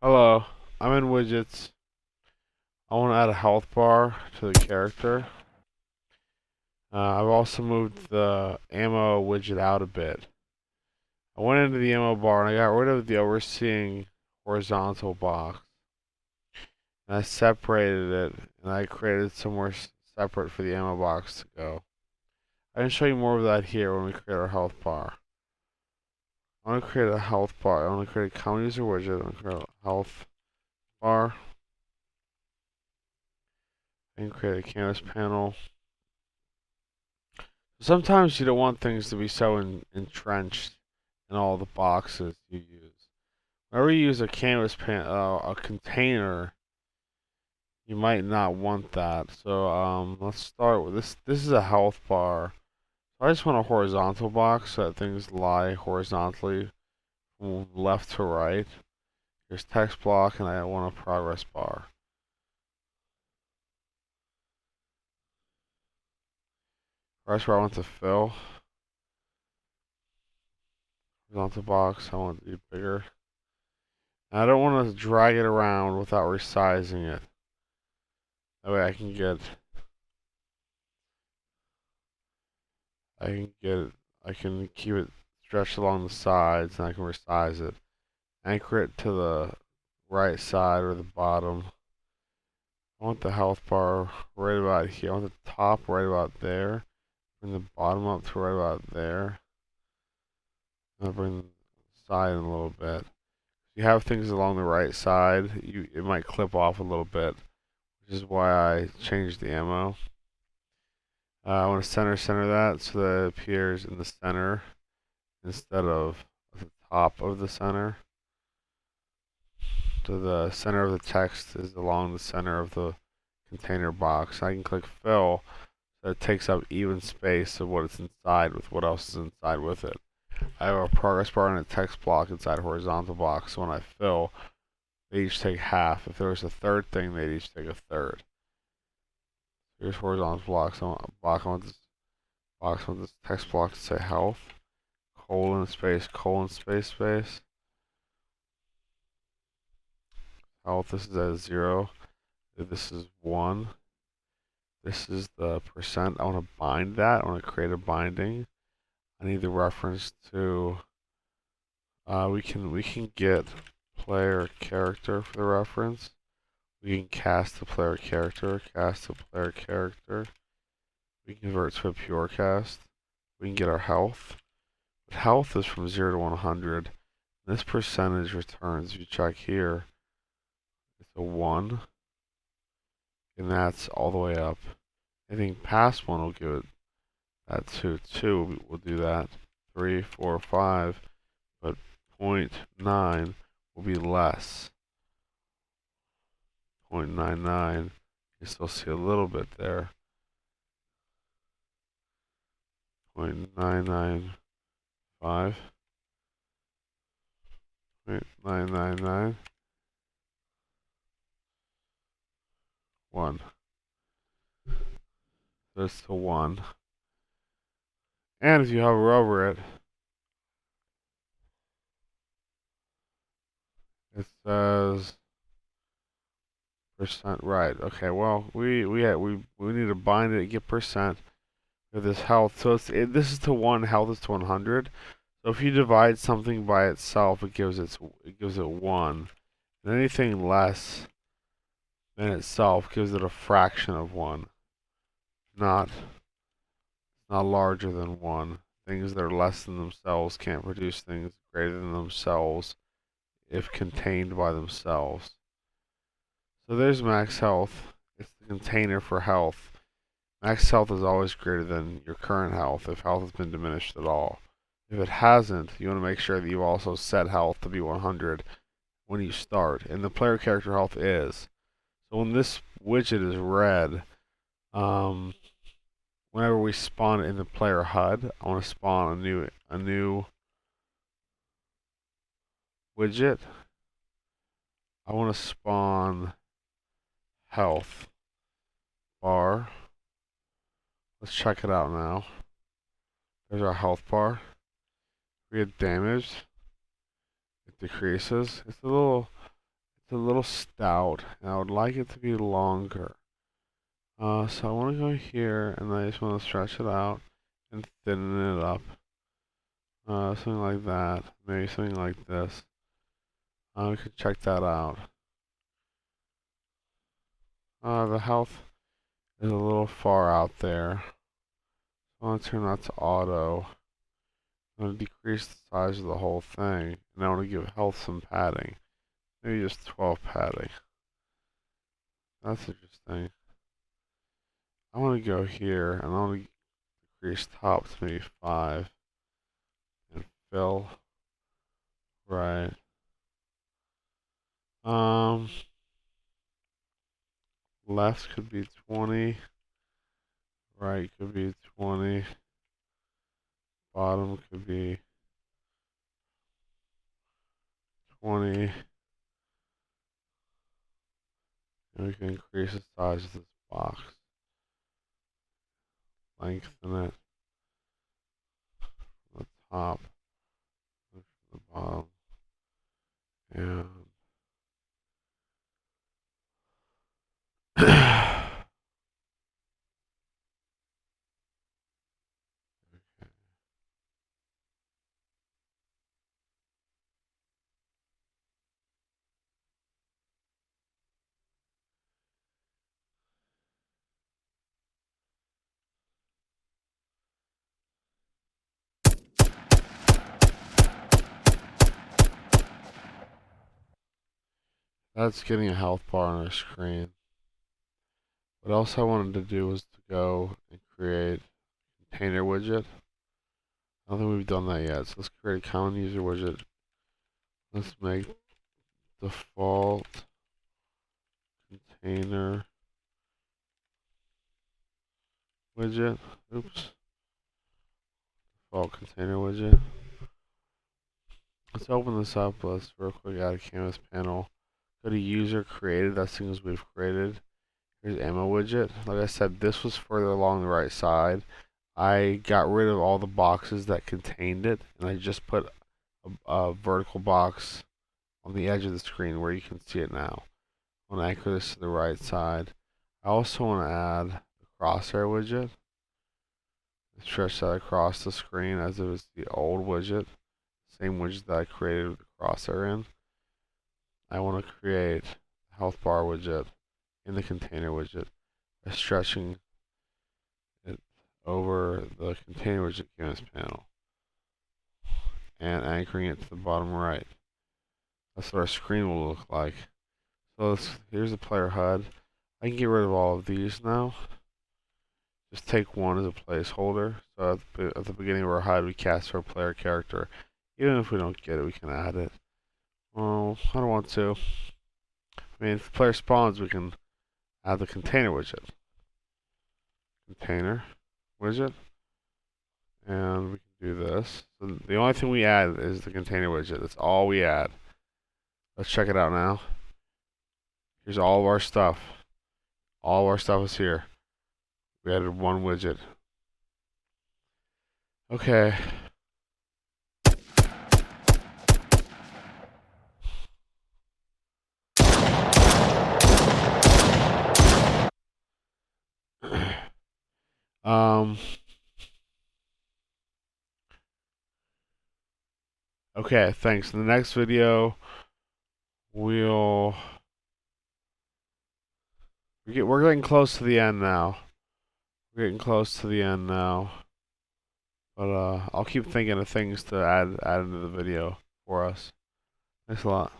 Hello, I'm in widgets. I want to add a health bar to the character. I've also moved the ammo widget out a bit. I went into the ammo bar and I got rid of the overseeing horizontal box. And I separated it and I created somewhere separate for the ammo box to go. I can show you more of that here when we create our health bar. I want to create a health bar. I want to create a common user widget. I want to create a health bar. I can create a canvas panel. Sometimes you don't want things to be so entrenched in all the boxes you use. Whenever you use a a container, you might not want that. So let's start with this. This is a health bar. So I just want a horizontal box so that things lie horizontally from left to right. Here's text block, and I want a progress bar. Progress bar I want to fill. Horizontal box I want it to be bigger. I don't want to drag it around without resizing it. That way I can keep it stretched along the sides and I can resize it. Anchor it to the right side or the bottom. I want the health bar right about here. I want the top right about there. Bring the bottom up to right about there. I'll bring the side in a little bit. If you have things along the right side, it might clip off a little bit, which is why I changed the ammo. I want to center that so that it appears in the center instead of the top of the center. So the center of the text is along the center of the container box. I can click fill so it takes up even space of what it's inside with what else is inside with it. I have a progress bar and a text block inside a horizontal box, so when I fill, they each take half. If there was a third thing, they'd each take a third. Here's horizontal blocks. I want this text block to say health, colon, space, space. Health, this is at 0. This is 1. This is the percent. I want to bind that. I want to create a binding. I need the reference to, we can get player character for the reference. We can cast the player character, We can convert to a pure cast. We can get our health. But health is from 0 to 100. This percentage returns, if you check here, it's a 1. And that's all the way up. Anything past 1 will give it that 2. 2 will do that. 3, 4, 5. But 0.9 will be less. 0.99. You still see a little bit there. 0.995. 0.999. 1. This to 1. And if you hover over it, it says percent right. Okay, well we need to bind it and get percent of this health. So this is to 1, health is to 100. So if you divide something by itself, it gives it 1. And anything less than itself gives it a fraction of 1. Not larger than 1. Things that are less than themselves can't produce things greater than themselves if contained by themselves. So there's max health. It's the container for health. Max health is always greater than your current health if health has been diminished at all. If it hasn't, you want to make sure that you also set health to be 100 when you start. And the player character health is. So when this widget is red, whenever we spawn it in the player HUD, I want to spawn a new widget. I want to spawn health bar. Let's check it out now. There's our health bar. We get damage. It decreases. It's a It's a little stout, and I would like it to be longer. So I want to go here, and I just want to stretch it out and thin it up. Something like that. Maybe something like this. We could check that out. The health is a little far out there. I want to turn that to auto. I'm going to decrease the size of the whole thing. And I want to give health some padding. Maybe just 12 padding. That's interesting. I want to go here, and I want to decrease top to maybe 5. And fill. Right. Left could be 20. Right could be 20. Bottom could be 20. And we can increase the size of this box. Lengthen it from the top to the bottom. And that's getting a health bar on our screen. What else I wanted to do was to go and create a container widget. I don't think we've done that yet. So let's create a common user widget. Let's make default container widget. Oops. Default container widget. Let's open this up. Let's real quick add a canvas panel. Go to user created. That's things we've created. Here's ammo widget. Like I said, this was further along the right side. I got rid of all the boxes that contained it, and I just put a vertical box on the edge of the screen where you can see it now. I want to anchor this to the right side. I also want to add the crosshair widget. Stretch that across the screen as it was the old widget. Same widget that I created with the crosshair in. I want to create a health bar widget in the container widget by stretching it over the container widget canvas panel and anchoring it to the bottom right. That's what our screen will look like. So here's the player HUD. I can get rid of all of these now. Just take one as a placeholder. So at the beginning of our HUD, we cast our player character. Even if we don't get it, we can add it. Well, I don't want to. I mean, if the player spawns, we can add the container widget. Container widget. And we can do this. So the only thing we add is the container widget. That's all we add. Let's check it out now. Here's all of our stuff. All of our stuff is here. We added one widget. Okay. Okay, thanks. In the next video, we're getting close to the end now. We're getting close to the end now. But I'll keep thinking of things to add into the video for us. Thanks a lot.